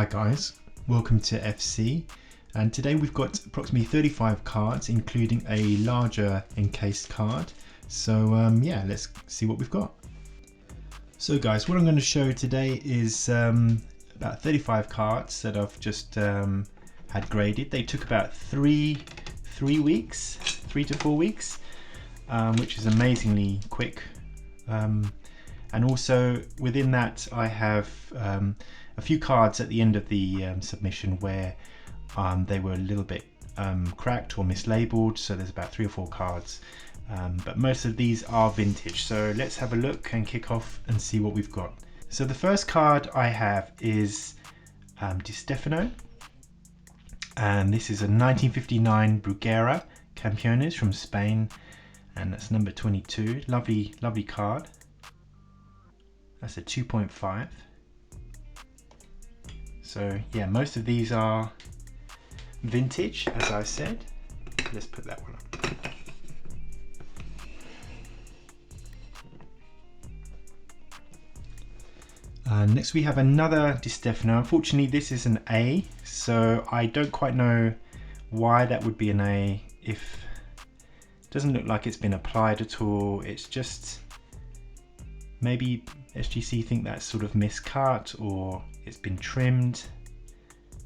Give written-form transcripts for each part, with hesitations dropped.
Hi guys, welcome to FC, and today we've got approximately 35 cards including a larger encased card. So yeah, let's see what we've got. So guys, what I'm going to show today is about 35 cards that I've just had graded. They took about three to 4 weeks, which is amazingly quick. And also within that I have a few cards at the end of the submission where they were a little bit cracked or mislabeled, so there's about 3 or 4 cards, but most of these are vintage. So let's have a look and kick off and see what we've got. So the first card I have is Stefano, and this is a 1959 Bruguera Campeones from Spain, and that's number 22. Lovely card. That's a 2.5. So yeah, most of these are vintage, as I said. Let's put that one up. Next we have another Di Stefano. Unfortunately this is an A, so I don't quite know why that would be an A. If it doesn't look like it's been applied at all, it's just maybe SGC think that's sort of miscut or it's been trimmed.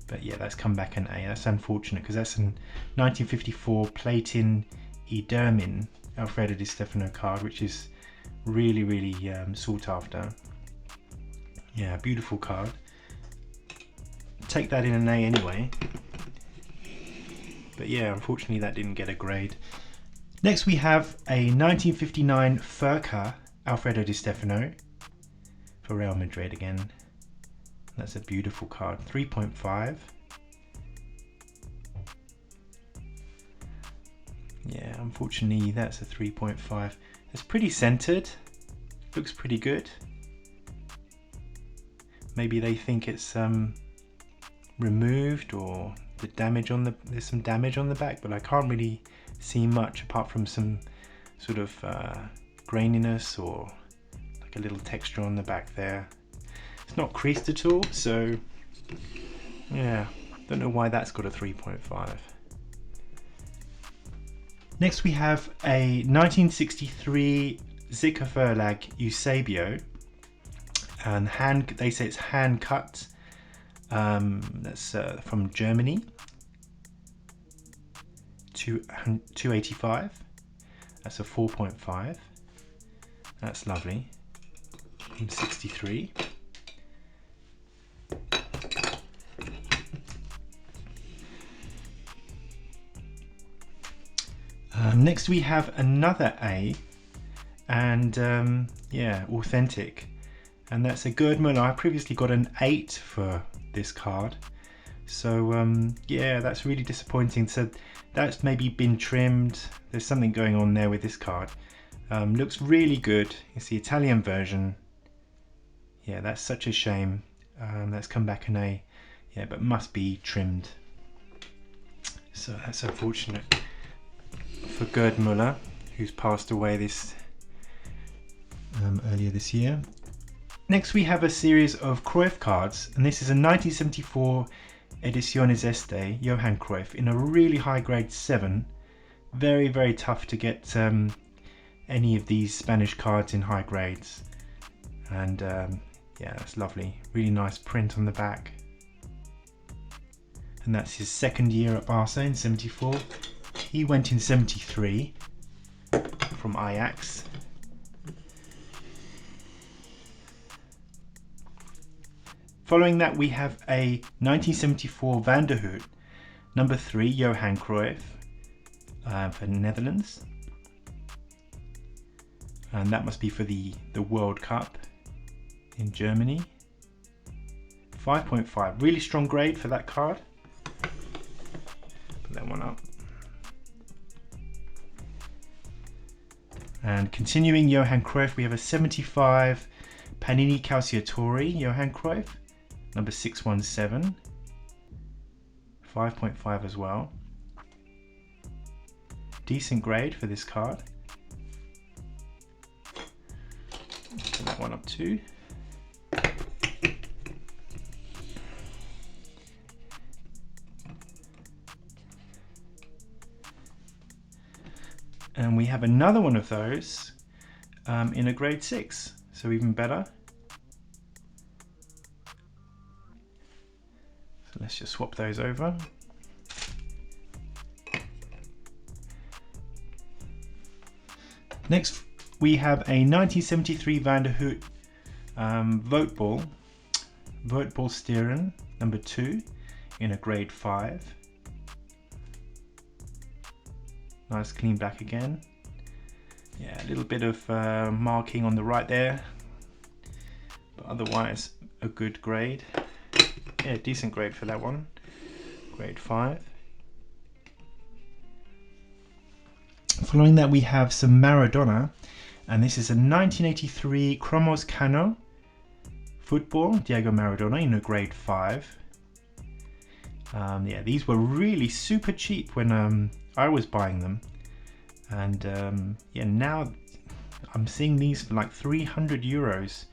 But yeah, that's come back an A. That's unfortunate because that's an 1954 Platin Edermin Alfredo Di Stefano card, which is really sought after. Yeah, beautiful card. Take that in an A anyway. But yeah, unfortunately that didn't get a grade. Next we have a 1959 Furka Alfredo Di Stefano for Real Madrid again. That's a beautiful card, 3.5. Yeah, unfortunately that's a 3.5. It's pretty centered, looks pretty good. Maybe they think it's removed, or the damage on there's some damage on the back, but I can't really see much apart from some sort of graininess or like a little texture on the back there. It's not creased at all, so yeah, don't know why that's got a 3.5. Next we have a 1963 Zica Verlag Eusebio, and they say it's hand cut. That's from Germany. 285. That's a 4.5. That's lovely. From 63. Next we have another A, and yeah, authentic, and that's a Gerd Müller. I previously got an 8 for this card, so yeah, that's really disappointing. So that's maybe been trimmed. There's something going on there with this card. Looks really good. It's the Italian version. Yeah, that's such a shame. That's come back an A. Yeah, but must be trimmed. So that's unfortunate for Gerd Müller, who's passed away earlier this year. Next we have a series of Cruyff cards, and this is a 1974 Ediciones Este Johan Cruyff in a really high grade 7. Very tough to get any of these Spanish cards in high grades, and yeah, that's lovely. Really nice print on the back, and that's his second year at Barca in 74. He went in 73 from Ajax. Following that we have a 1974 Van der Hout, number 3 Johan Cruyff for Netherlands. And that must be for the World Cup in Germany. 5.5, really strong grade for that card. Put that one up. And continuing Johan Cruyff, we have a 75 Panini Calciatori Johan Cruyff, number 617, 5.5 as well. Decent grade for this card. Put that one up too. have another one of those in a grade 6, so even better. So let's just swap those over. Next we have a 1973 Van der Hout Voteball Stieren number 2 in a grade 5. Nice clean black again. Yeah, a little bit of marking on the right there, but otherwise a good grade. Yeah, decent grade for that one. Grade 5. Following that we have some Maradona, and this is a 1983 Cromos Cano football, Diego Maradona, in a grade 5. Yeah, these were really super cheap when I was buying them, and yeah, now I'm seeing these for like 300 euros,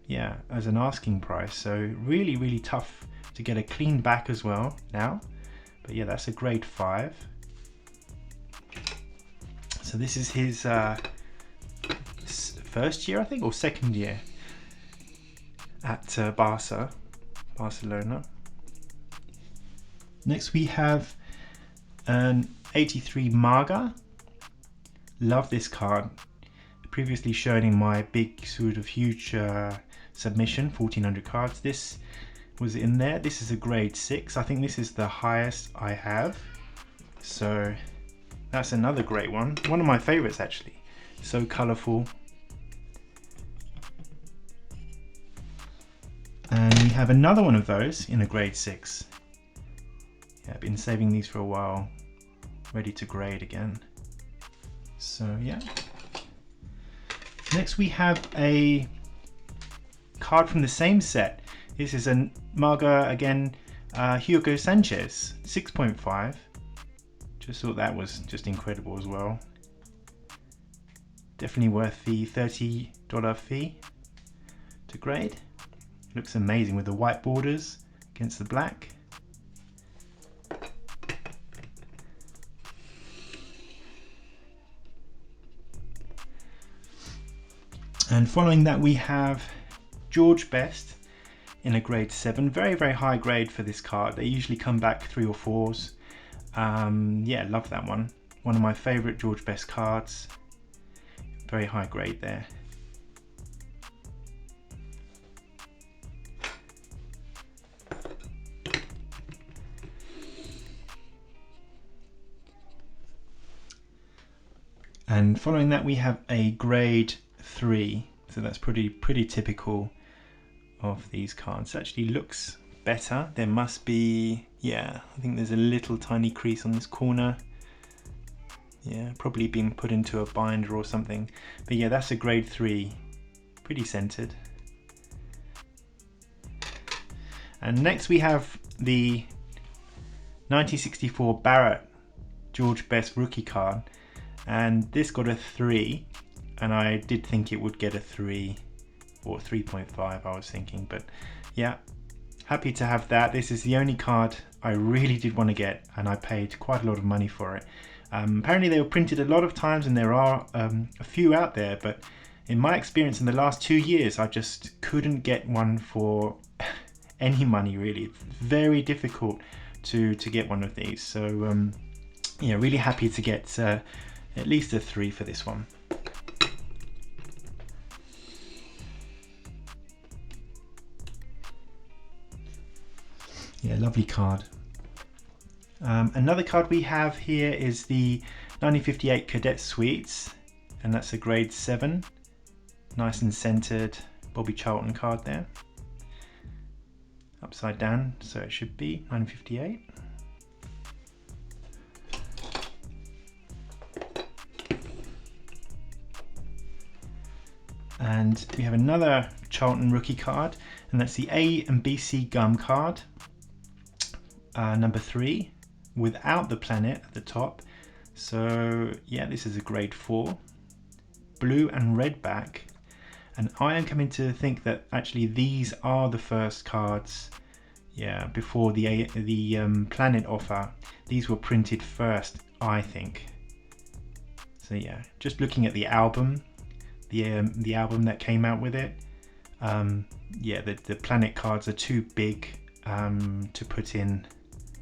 yeah, as an asking price. So really tough to get a clean back as well now, but yeah, that's a grade 5. So this is his first year, I think, or second year at Barcelona. Next we have an 83 Maga. Love this card. Previously shown in my big sort of huge submission, 1400 cards. This was in there. This is a grade 6. I think this is the highest I have. So that's another great one. One of my favorites actually. So colourful. And we have another one of those in a grade 6. Yeah, I've been saving these for a while, ready to grade again. So yeah. Next we have a card from the same set. This is a Maga again, Johan Sanchez, 6.5. Just thought that was just incredible as well. Definitely worth the $30 fee to grade. Looks amazing with the white borders against the black. And following that we have George Best in a grade 7. Very high grade for this card. They usually come back 3 or 4s. Yeah, love that one. One of my favorite George Best cards. Very high grade there. And following that we have a grade 3, so that's pretty typical of these cards. It actually looks better. There must be, yeah, I think there's a little tiny crease on this corner. Yeah, probably been put into a binder or something. But yeah, that's a grade 3, pretty centered. And next we have the 1964 Barrett George Best rookie card. And this got a 3, and I did think it would get a 3 or 3.5 I was thinking, but yeah, happy to have that. This is the only card I really did want to get, and I paid quite a lot of money for it. Apparently they were printed a lot of times, and there are a few out there, but in my experience in the last 2 years I just couldn't get one for any money really. It's very difficult to get one of these, so yeah, really happy to get at least a 3 for this one. Yeah, lovely card. Another card we have here is the 1958 Cadet Suites, and that's a grade 7. Nice and centered Bobby Charlton card there. Upside down, so it should be 1958. And we have another Charlton rookie card, and that's the A and BC Gum card, number 3, without the planet at the top. So yeah, this is a grade 4, blue and red back. And I am coming to think that actually these are the first cards, yeah, before the planet offer. These were printed first, I think. So yeah, just looking at the album, the album that came out with it, yeah, the planet cards are too big to put in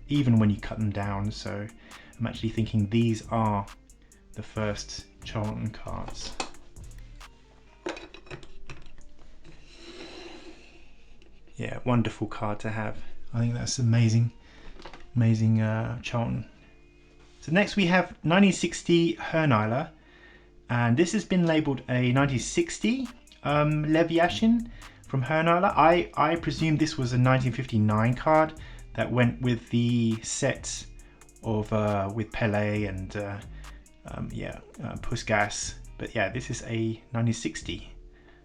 even when you cut them down, so I'm actually thinking these are the first Charlton cards. Yeah, wonderful card to have. I think that's amazing, amazing Charlton. So next we have 1960 Herniler, and this has been labelled a 1960 Yashin from Herniler. I presume this was a 1959 card that went with the set of with Pele and Puskas. But yeah, this is a 1960.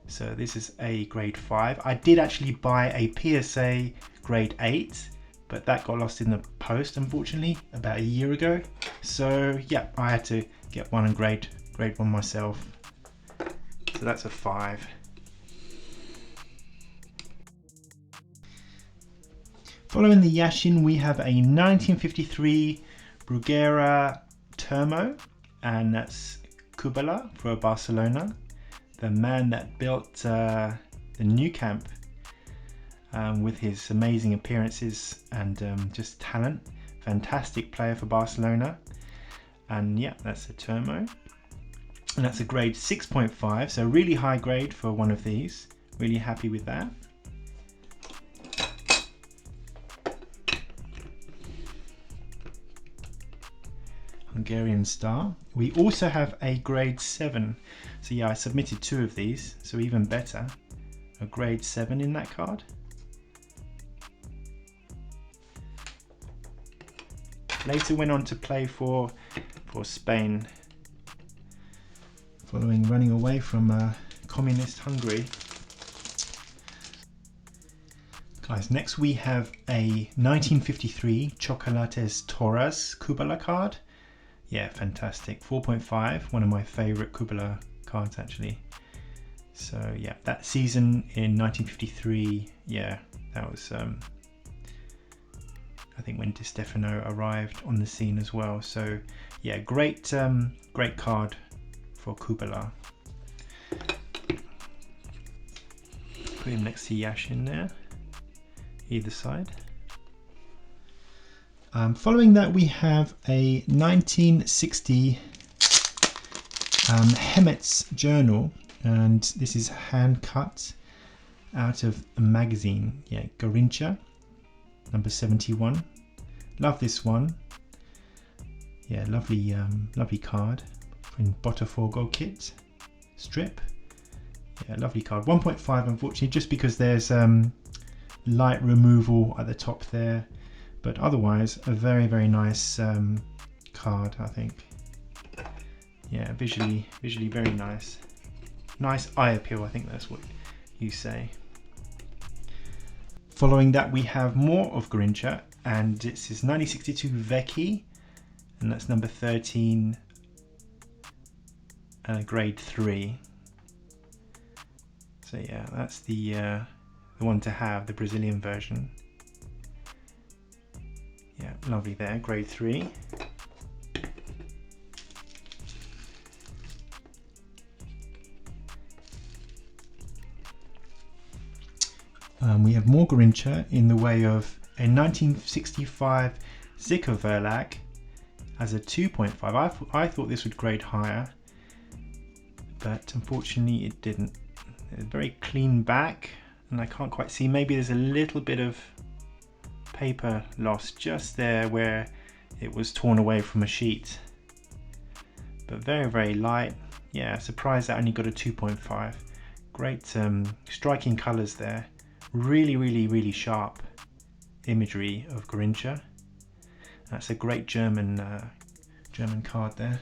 So this is a grade 5. I did actually buy a PSA grade 8, but that got lost in the post, unfortunately, about a year ago. So yeah, I had to get one in grade 1 myself. So that's a 5. Following the Yashin, we have a 1953 Bruguera Termo, and that's Kubala for Barcelona, the man that built the new camp with his amazing appearances and just talent. Fantastic player for Barcelona. And yeah, that's a Termo. And that's a grade 6.5, so really high grade for one of these. Really happy with that. Hungarian star. We also have a grade 7. So yeah, I submitted 2 of these, so even better. A grade 7 in that card. Later went on to play for Spain, following running away from communist Hungary. Guys, next we have a 1953 Chocolates Toras Kubala card. Yeah, fantastic. 4.5, one of my favourite Kubala cards actually. So yeah, that season in 1953, yeah, that was I think when Stefano arrived on the scene as well. So yeah, great great card for Kubala. Put him next to Yashin there, either side. Following that, we have a 1960 Hemet's journal, and this is hand cut out of a magazine. Yeah, Garincha, number 71. Love this one. Yeah, lovely, lovely card in Botafogo kit strip. Yeah, lovely card. 1.5, unfortunately, just because there's light removal at the top there. But otherwise, a very, very nice card, I think. Yeah, visually very nice. Nice eye appeal, I think that's what you say. Following that, we have more of Garincha, and this is 1962 Vecchi, and that's number 13, grade 3. So yeah, that's the one to have, the Brazilian version. Yeah, lovely there, grade 3. We have more Garincha in the way of a 1965 Zico Verlag as a 2.5. I thought this would grade higher, but unfortunately it didn't. It's a very clean back, and I can't quite see, maybe there's a little bit of paper loss just there where it was torn away from a sheet, but very, very light. Yeah, surprised that only got a 2.5. Great striking colors there. Really, really, really sharp imagery of Garincha. That's a great German card there.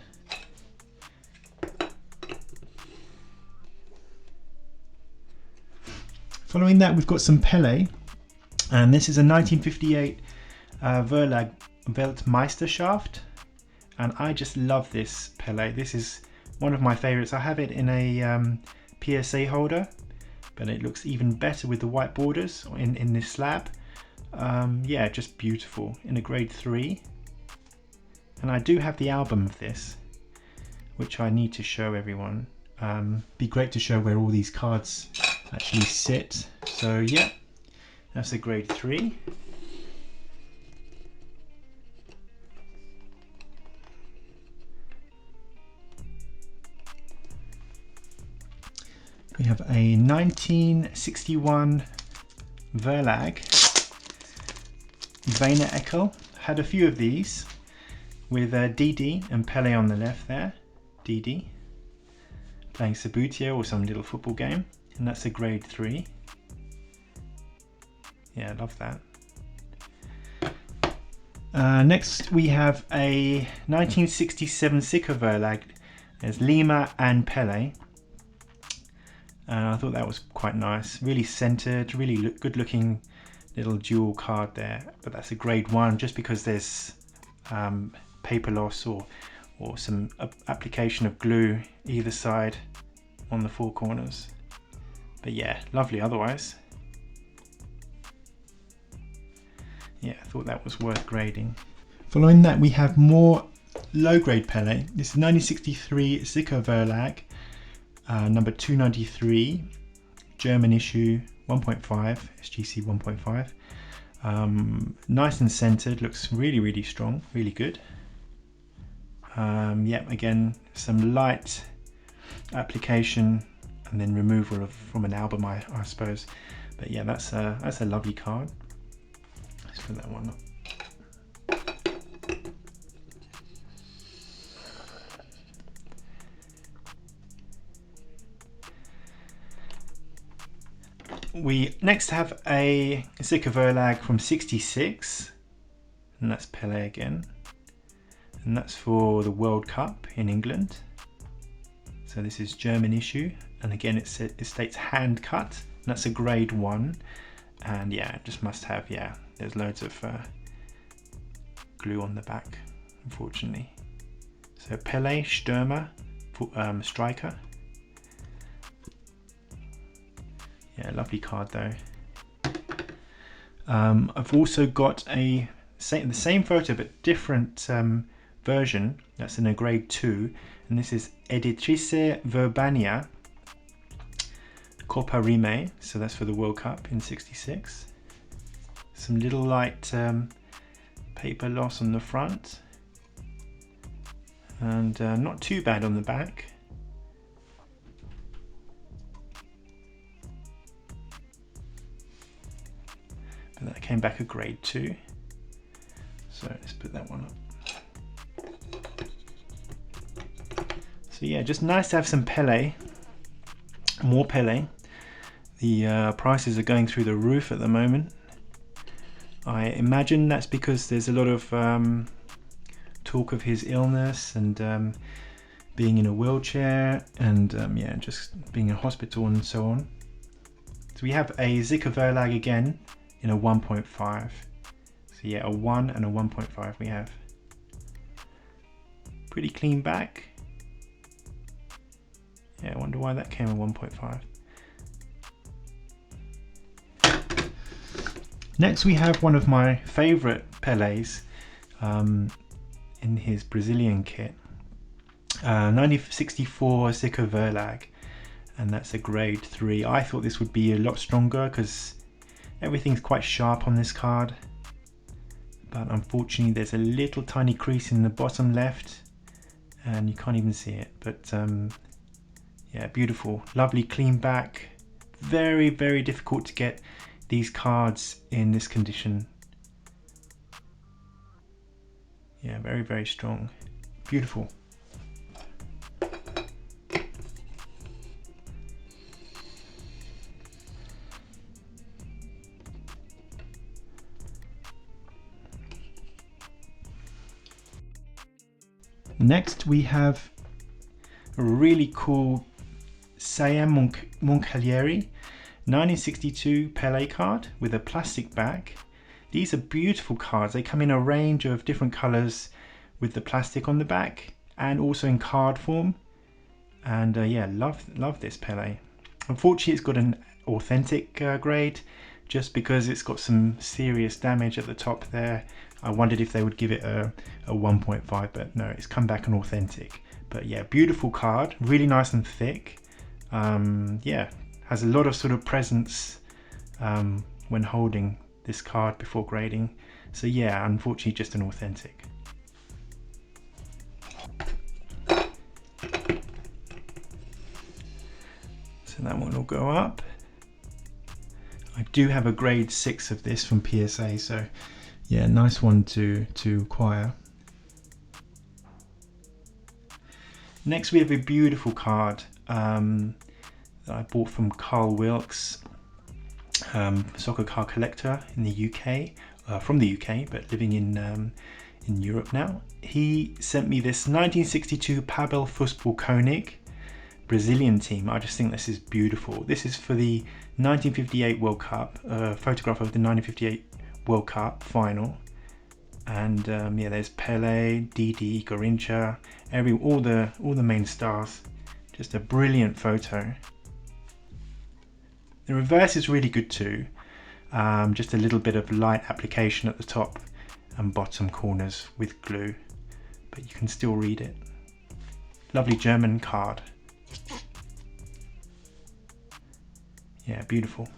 Following that, we've got some Pele, and this is a 1958 Verlag Weltmeisterschaft, and I just love this Pele. This is one of my favorites. I have it in a PSA holder, but it looks even better with the white borders in this slab. Yeah, just beautiful in a grade 3. And I do have the album of this. which I need to show everyone. Be great to show where all these cards actually sit. So yeah, that's a grade 3. We have a 1961 Verlag Vena Ekel. Had a few of these with DD and Pele on the left there. DD playing Sabutio or some little football game, and that's a grade 3. Yeah, I love that. Next we have a 1967 Sika Verlag. There's Lima and Pele. I thought that was quite nice, really centered, really good looking little dual card there, but that's a grade 1 just because there's paper loss or some application of glue either side on the 4 corners. But yeah, lovely otherwise. Yeah, I thought that was worth grading. Following that we have more low grade Pele. This is 1963 Sika Verlag. Number 293, German issue, 1.5, SGC 1.5. Nice and centered, looks really strong, really good. Yeah, again, some light application and then removal from an album, I suppose. But yeah, that's a lovely card. Let's put that one up. We next have a Sika Verlag from 66, and that's Pele again, and that's for the World Cup in England. So this is German issue, and again it states hand cut, and that's a grade 1, and yeah, just must have, yeah, there's loads of glue on the back, unfortunately. So Pele, Stürmer, striker. Yeah, lovely card though. I've also got the same photo but different version. That's in a grade 2, and this is Editrice Verbania Coppa Rime. So that's for the World Cup in 66. Some little light paper loss on the front, and not too bad on the back. That came back a grade 2, so let's put that one up. So yeah, just nice to have some Pele, more Pele. The prices are going through the roof at the moment. I imagine that's because there's a lot of talk of his illness and being in a wheelchair and yeah, just being in hospital and so on. So we have a Sika Verlag again in a 1.5. So yeah, a 1 and a 1.5 we have. Pretty clean back. Yeah, I wonder why that came a 1.5. Next we have one of my favourite Pelés in his Brazilian kit. 1964 Sika Verlag, and that's a grade 3. I thought this would be a lot stronger because everything's quite sharp on this card, but unfortunately there's a little tiny crease in the bottom left and you can't even see it. But yeah, beautiful, lovely clean back. Very difficult to get these cards in this condition. Yeah, very strong, beautiful. Next we have a really cool Siam Moncalieri 1962 Pele card with a plastic back. These are beautiful cards. They come in a range of different colors with the plastic on the back and also in card form. And yeah, love this Pele. Unfortunately, it's got an authentic grade just because it's got some serious damage at the top there. I wondered if they would give it a 1.5, but no, it's come back an authentic. But yeah, beautiful card, really nice and thick. Yeah, has a lot of sort of presence when holding this card before grading. So yeah, unfortunately just an authentic. So that one will go up. I do have a grade 6 of this from PSA, so yeah, nice one to acquire. Next we have a beautiful card that I bought from Carl Wilkes, soccer card collector in the UK, from the UK but living in Europe now. He sent me this 1962 Pabel Fußball König Brazilian team. I just think this is beautiful. This is for the 1958 World Cup, photograph of the 1958 World Cup final. And yeah, there's Pele, Didi, Garincha, all the main stars. Just a brilliant photo. The reverse is really good too. Just a little bit of light application at the top and bottom corners with glue, but you can still read it. Lovely German card. Yeah, beautiful.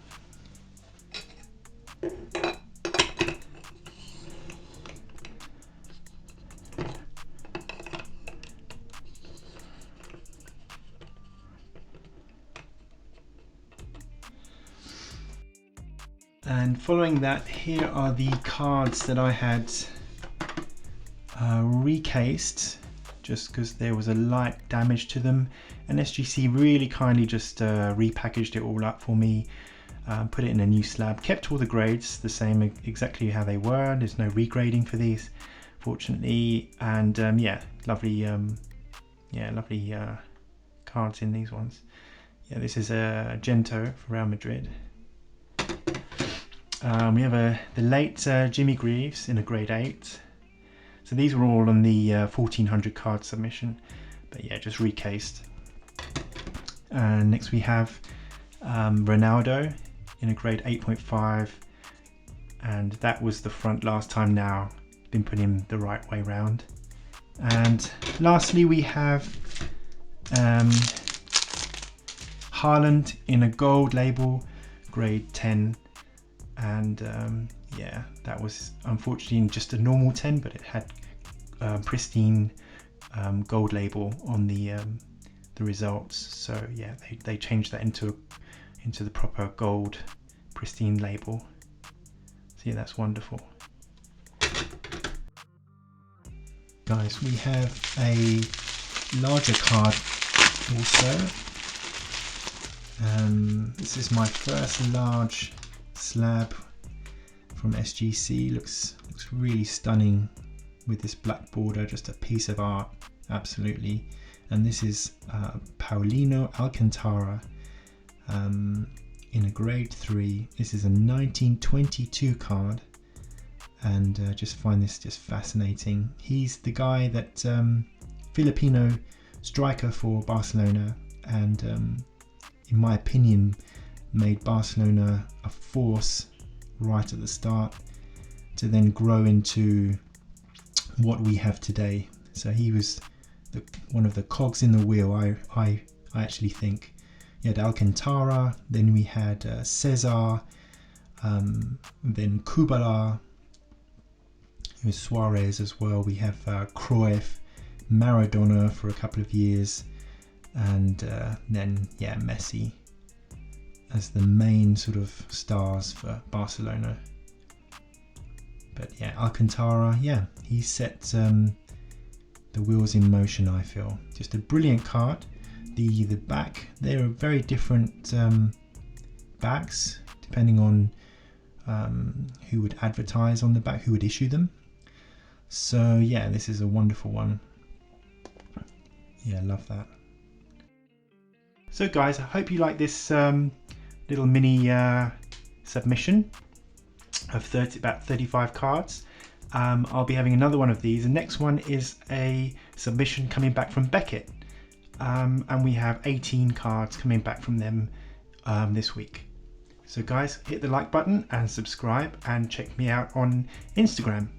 And following that, here are the cards that I had recased just because there was a light damage to them, and SGC really kindly just repackaged it all up for me, put it in a new slab, kept all the grades the same exactly how they were. There's no regrading for these, fortunately, and yeah, lovely cards in these ones. Yeah, this is a Gento for Real Madrid. We have the late Jimmy Greaves in a grade 8. So these were all on the 1400 card submission, but yeah, just recased. And next we have Ronaldo in a grade 8.5, and that was the front last time. Now been put in the right way round. And lastly we have Haaland in a gold label, grade 10. And yeah, that was unfortunately just a normal 10, but it had pristine gold label on the results. So yeah, they changed that into the proper gold pristine label. So yeah, that's wonderful. Guys, we have a larger card also. This is my first large slab from SGC. Looks really stunning with this black border, just a piece of art, absolutely. And this is Paulino Alcantara in a grade 3. This is a 1922 card, and just find this just fascinating. He's the guy that Filipino striker for Barcelona, and in my opinion made Barcelona a force right at the start to then grow into what we have today. So he was one of the cogs in the wheel, I actually think. You had Alcantara, then we had Cesar, then Kubala, with Suarez as well. We have Cruyff, Maradona for a couple of years, and then yeah, Messi as the main sort of stars for Barcelona. But yeah, Alcantara, yeah, he set the wheels in motion, I feel. Just a brilliant card. The back, there are very different backs depending on who would advertise on the back, who would issue them. So yeah, this is a wonderful one. Yeah, love that. So guys, I hope you like this little mini submission of about 35 cards. I'll be having another one of these. The next one is a submission coming back from Beckett, and we have 18 cards coming back from them this week. So guys, hit the like button and subscribe, and check me out on Instagram.